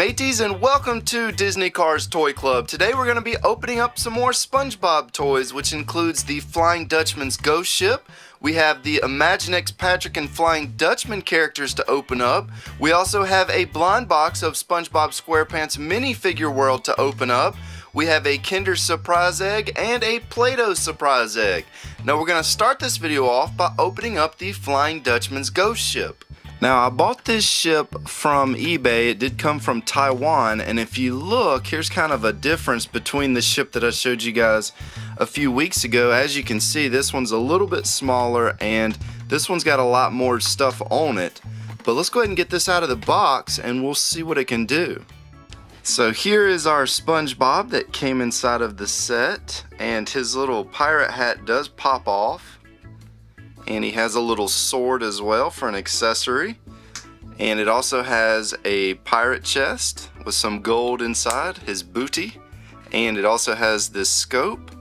mateys, and welcome to Disney Cars Toy Club. Today we're going to be opening up some more SpongeBob toys, which includes the Flying Dutchman's Ghost Ship. We have the Imaginext Patrick and Flying Dutchman characters to open up. We also have a blind box of SpongeBob Squarepants minifigure world to open up. We have a Kinder Surprise Egg and a Play-Doh Surprise Egg. Now we're going to start this video off by opening up the Flying Dutchman's Ghost Ship. Now I bought this ship from eBay. It did come from Taiwan, and if you look, here's kind of a difference between the ship that I showed you guys a few weeks ago. As you can see, this one's a little bit smaller and this one's got a lot more stuff on it. But let's go ahead and get this out of the box and we'll see what it can do. So here is our SpongeBob that came inside of the set, and his little pirate hat does pop off. And he has a little sword as well for an accessory. And it also has a pirate chest with some gold inside, his booty. And it also has this scope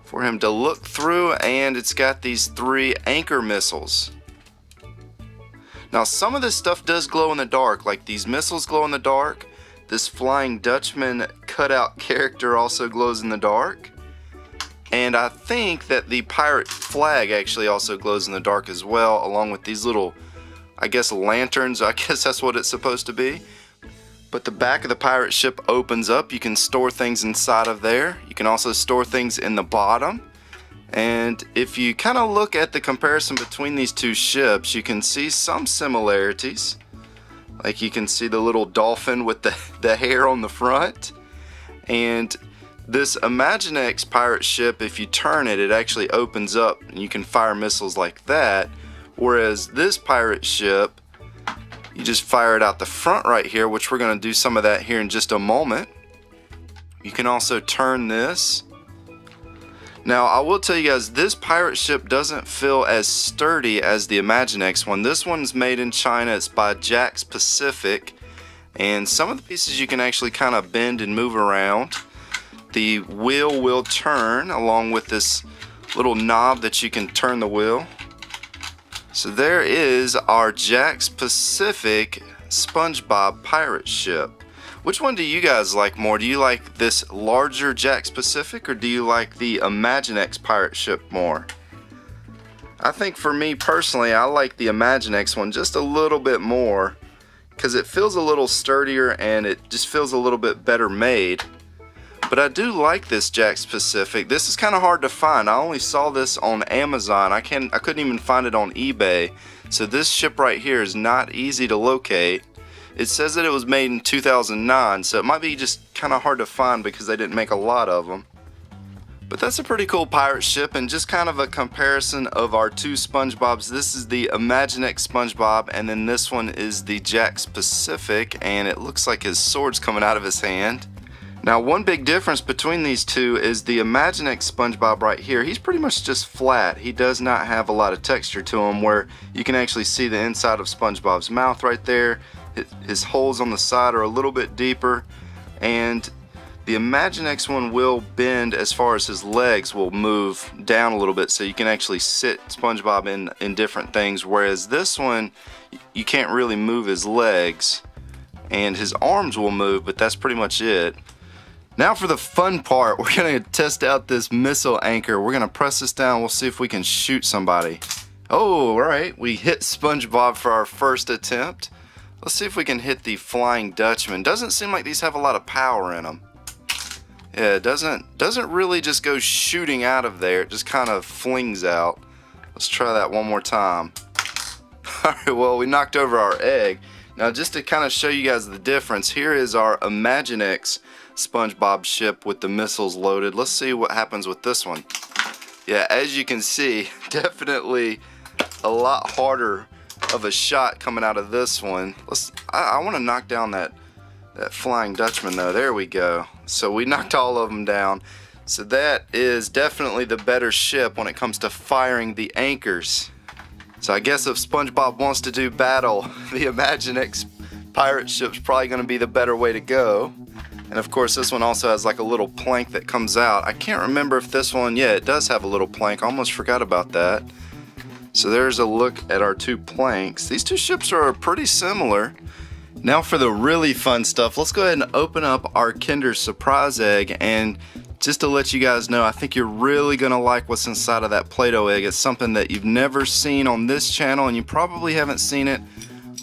for him to look through, and it's got these 3 anchor missiles. Now some of this stuff does glow in the dark, like these missiles glow in the dark. This Flying Dutchman cutout character also glows in the dark. And I think that the pirate flag actually also glows in the dark as well, along with these little, I guess, lanterns. I guess that's what it's supposed to be. But the back of the pirate ship opens up. You can store things inside of there. You can also store things in the bottom. And if you kind of look at the comparison between these two ships, you can see some similarities. Like you can see the little dolphin with the hair on the front. And this Imaginext pirate ship, if you turn it, it actually opens up and you can fire missiles like that. Whereas this pirate ship, you just fire it out the front right here, which we're going to do some of that here in just a moment. You can also turn this. Now I will tell you guys, this pirate ship doesn't feel as sturdy as the Imaginext one. This one's made in China. It's by Jack's Pacific. And some of the pieces you can actually kind of bend and move around. The wheel will turn along with this little knob that you can turn the wheel. So there is our Jack's Pacific SpongeBob pirate ship. Which one do you guys like more? Do you like this larger Jack's Pacific, or do you like the Imaginext pirate ship more? I think for me personally, I like the Imaginext one just a little bit more because it feels a little sturdier and it just feels a little bit better made. But I do like this Jack's Pacific. This is kind of hard to find. I only saw this on Amazon. I couldn't even find it on eBay. So this ship right here is not easy to locate. It says that it was made in 2009, so it might be just kind of hard to find because they didn't make a lot of them. But that's a pretty cool pirate ship, and just kind of a comparison of our two SpongeBobs. This is the Imaginext SpongeBob, and then this one is the Jack's Pacific, and it looks like his sword's coming out of his hand. Now one big difference between these two is the Imaginext SpongeBob right here. He's pretty much just flat. He does not have a lot of texture to him, where you can actually see the inside of SpongeBob's mouth right there. His holes on the side are a little bit deeper, and the Imaginext one will bend as far as his legs will move down a little bit, so you can actually sit SpongeBob in different things, whereas this one you can't really move his legs, and his arms will move, but that's pretty much it. Now for the fun part, we're going to test out this missile anchor. We're going to press this down. We'll see if we can shoot somebody. Oh, alright. We hit SpongeBob for our first attempt. Let's see if we can hit the Flying Dutchman. Doesn't seem like these have a lot of power in them. Yeah, it doesn't really just go shooting out of there. It just kind of flings out. Let's try that one more time. Alright, well, we knocked over our egg. Now just to kind of show you guys the difference, here is our Imaginext SpongeBob ship with the missiles loaded. Let's see what happens with this one. Yeah, as you can see, definitely a lot harder of a shot coming out of this one. I want to knock down that Flying Dutchman though. There we go. So we knocked all of them down. So that is definitely the better ship when it comes to firing the anchors. So I guess if SpongeBob wants to do battle, the Imaginext pirate ship's probably going to be the better way to go. And of course this one also has like a little plank that comes out. I can't remember if this one, yeah, it does have a little plank. I almost forgot about that. So there's a look at our two planks. These two ships are pretty similar. Now for the really fun stuff, let's go ahead and open up our Kinder Surprise egg. And just to let you guys know, I think you're really gonna like what's inside of that Play-Doh egg. It's something that you've never seen on this channel, and you probably haven't seen it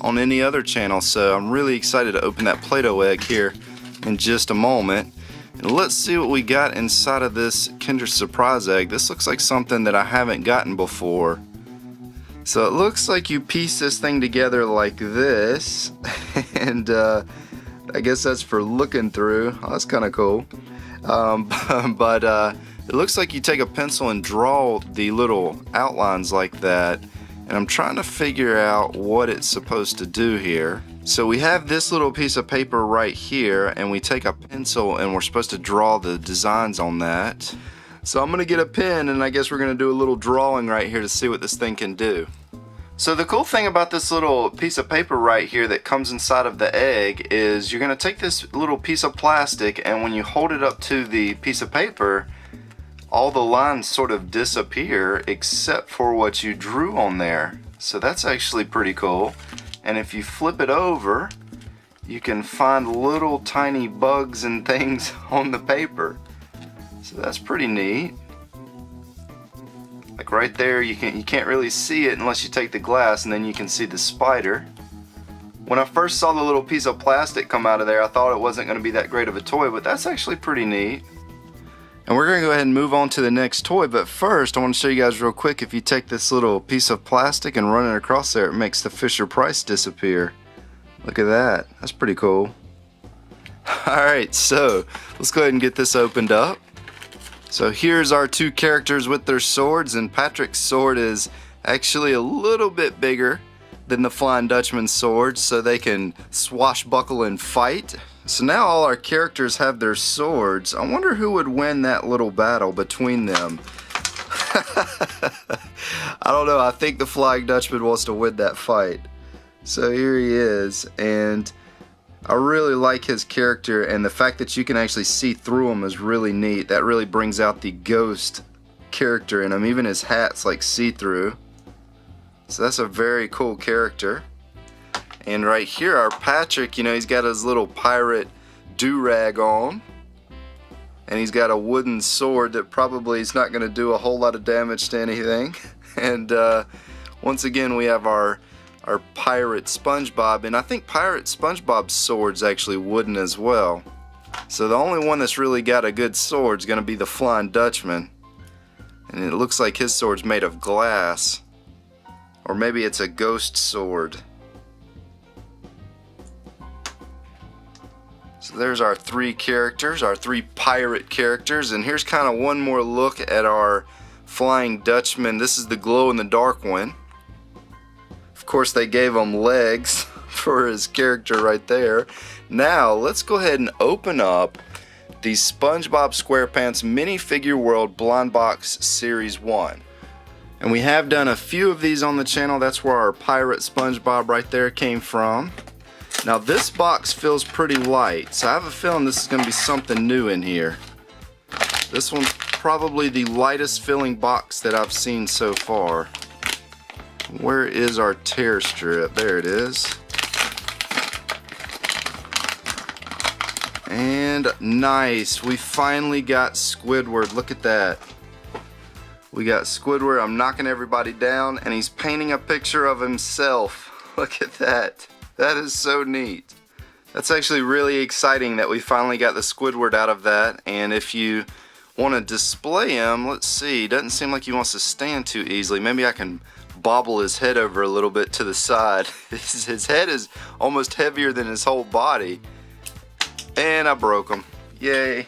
on any other channel. So I'm really excited to open that Play-Doh egg here in just a moment. And let's see what we got inside of this Kinder Surprise egg. This looks like something that I haven't gotten before. So it looks like you piece this thing together like this, and I guess that's for looking through. Oh, that's kind of cool. But it looks like you take a pencil and draw the little outlines like that, and I'm trying to figure out what it's supposed to do here. So we have this little piece of paper right here, and we take a pencil and we're supposed to draw the designs on that. So I'm gonna get a pen, and I guess we're gonna do a little drawing right here to see what this thing can do. So the cool thing about this little piece of paper right here that comes inside of the egg is you're gonna take this little piece of plastic, and when you hold it up to the piece of paper, all the lines sort of disappear except for what you drew on there. So that's actually pretty cool. And if you flip it over, you can find little tiny bugs and things on the paper. So that's pretty neat. Like right there, you can't really see it unless you take the glass, and then you can see the spider. When I first saw the little piece of plastic come out of there, I thought it wasn't going to be that great of a toy, but that's actually pretty neat. And we're going to go ahead and move on to the next toy, but first I want to show you guys real quick. If you take this little piece of plastic and run it across there, it makes the Fisher-Price disappear. Look at that. That's pretty cool. Alright, so let's go ahead and get this opened up. So here's our two characters with their swords, and Patrick's sword is actually a little bit bigger than the Flying Dutchman's sword, so they can swashbuckle and fight. So now all our characters have their swords. I wonder who would win that little battle between them. I don't know, I think the Flying Dutchman wants to win that fight. So here he is, and I really like his character, and the fact that you can actually see through him is really neat. That really brings out the ghost character in him. Even his hat's like see-through. So that's a very cool character. And right here, our Patrick, you know, he's got his little pirate do-rag on. And he's got a wooden sword that probably is not going to do a whole lot of damage to anything. And once again, we have our pirate SpongeBob, and I think pirate SpongeBob's sword's actually wooden as well. So the only one that's really got a good sword is going to be the Flying Dutchman, and it looks like his sword's made of glass, or maybe it's a ghost sword. So there's our three characters, our three pirate characters, and here's kind of one more look at our Flying Dutchman. This is the glow-in-the-dark one. Of course, they gave him legs for his character right there. Now let's go ahead and open up the Spongebob Squarepants Minifigure World Blind Box Series 1. And we have done a few of these on the channel. That's where our pirate SpongeBob right there came from. Now this box feels pretty light, so I have a feeling this is going to be something new in here. This one's probably the lightest filling box that I've seen so far. Where is our tear strip? There it is. And nice, we finally got Squidward. Look at that. We got Squidward. I'm knocking everybody down, and he's painting a picture of himself. Look at that. That is so neat. That's actually really exciting that we finally got the Squidward out of that. And if you want to display him, let's see, doesn't seem like he wants to stand too easily. Maybe I can bobble his head over a little bit to the side. His head is almost heavier than his whole body. And I broke him. Yay.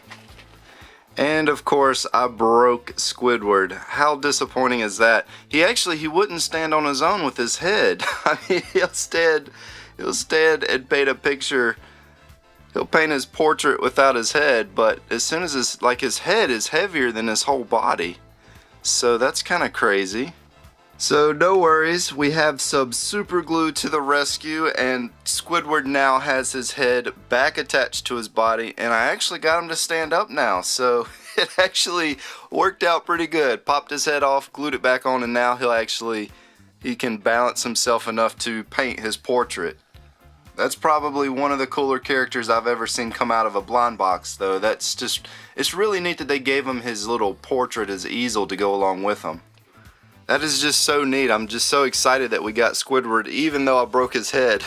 And of course I broke Squidward. How disappointing is that? He wouldn't stand on his own with his head. I mean, he'll stand and paint a picture. He'll paint his portrait without his head, but as soon as his head is heavier than his whole body. So that's kind of crazy. So no worries, we have some super glue to the rescue, and Squidward now has his head back attached to his body, and I actually got him to stand up now, so it actually worked out pretty good. Popped his head off, glued it back on, and now he can balance himself enough to paint his portrait. That's probably one of the cooler characters I've ever seen come out of a blind box, though. That's just, it's really neat that they gave him his little portrait as easel to go along with him. That is just so neat. I'm just so excited that we got Squidward, even though I broke his head.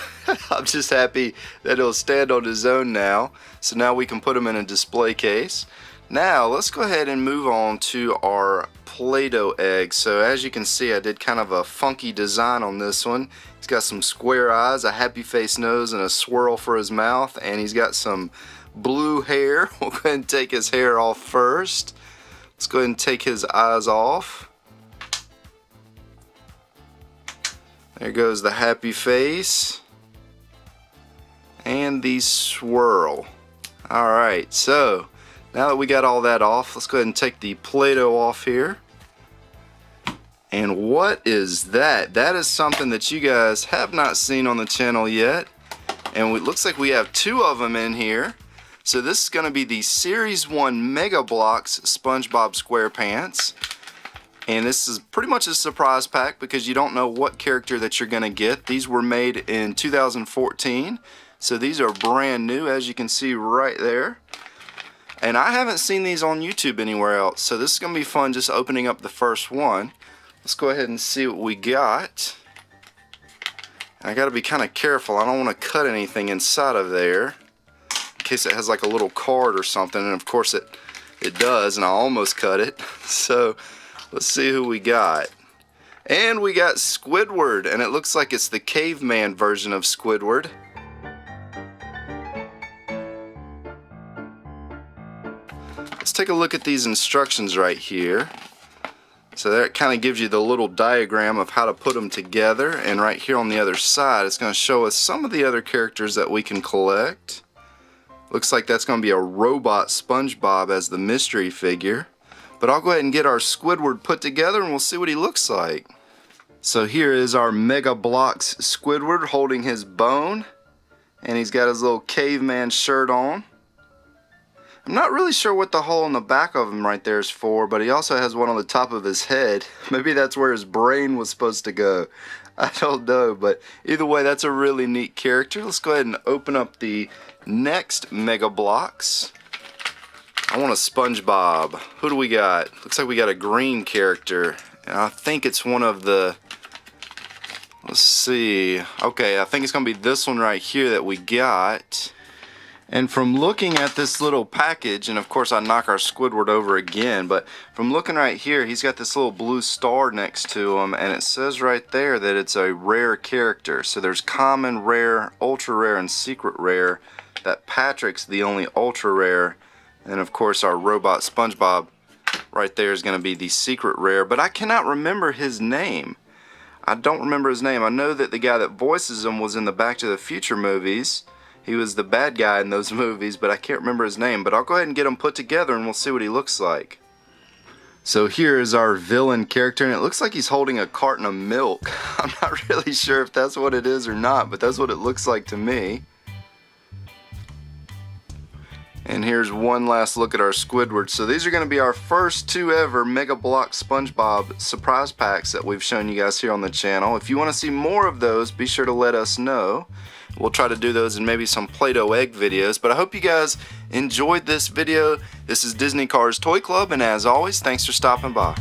I'm just happy that he'll stand on his own now. So now we can put him in a display case. Now let's go ahead and move on to our Play-Doh egg. So as you can see, I did kind of a funky design on this one. He's got some square eyes, a happy face nose, and a swirl for his mouth, and he's got some blue hair. We'll go ahead and take his hair off first. Let's go ahead and take his eyes off. There goes the happy face and the swirl. Alright, so now that we got all that off, let's go ahead and take the Play-Doh off here. And what is that? That is something that you guys have not seen on the channel yet. And it looks like we have two of them in here. So this is going to be the Series 1 Mega Bloks Spongebob Squarepants. And this is pretty much a surprise pack because you don't know what character that you're going to get. These were made in 2014. So these are brand new, as you can see right there. And I haven't seen these on YouTube anywhere else. So this is going to be fun just opening up the first one. Let's go ahead and see what we got. I got to be kind of careful. I don't want to cut anything inside of there in case it has like a little card or something. And of course it does, and I almost cut it. So let's see who we got. And we got Squidward, and it looks like it's the caveman version of Squidward. Let's take a look at these instructions right here. So that kind of gives you the little diagram of how to put them together, and right here on the other side it's going to show us some of the other characters that we can collect. Looks like that's going to be a robot SpongeBob as the mystery figure. But I'll go ahead and get our Squidward put together and we'll see what he looks like. So here is our Mega Bloks Squidward holding his bone, and he's got his little caveman shirt on. I'm not really sure what the hole in the back of him right there is for, but he also has one on the top of his head. Maybe that's where his brain was supposed to go. I don't know, but either way, that's a really neat character. Let's go ahead and open up the next Mega Bloks. I want a SpongeBob. Who do we got? Looks like we got a green character. And I think it's one of the... Let's see. Okay, I think it's going to be this one right here that we got. And from looking at this little package, and of course I knock our Squidward over again, but from looking right here, he's got this little blue star next to him, and it says right there that it's a rare character. So there's common, rare, ultra rare, and secret rare. That Patrick's the only ultra rare, and of course our robot SpongeBob right there is going to be the secret rare, but I cannot remember his name. I don't remember his name. I know that the guy that voices him was in the Back to the Future movies. He was the bad guy in those movies, but I can't remember his name. But I'll go ahead and get him put together and we'll see what he looks like. So here is our villain character, and it looks like he's holding a carton of milk. I'm not really sure if that's what it is or not, but that's what it looks like to me. And here's one last look at our Squidward. So these are going to be our first two ever Mega Bloks SpongeBob surprise packs that we've shown you guys here on the channel. If you want to see more of those, be sure to let us know. We'll try to do those in maybe some Play-Doh egg videos. But I hope you guys enjoyed this video. This is Disney Cars Toy Club, and as always, thanks for stopping by.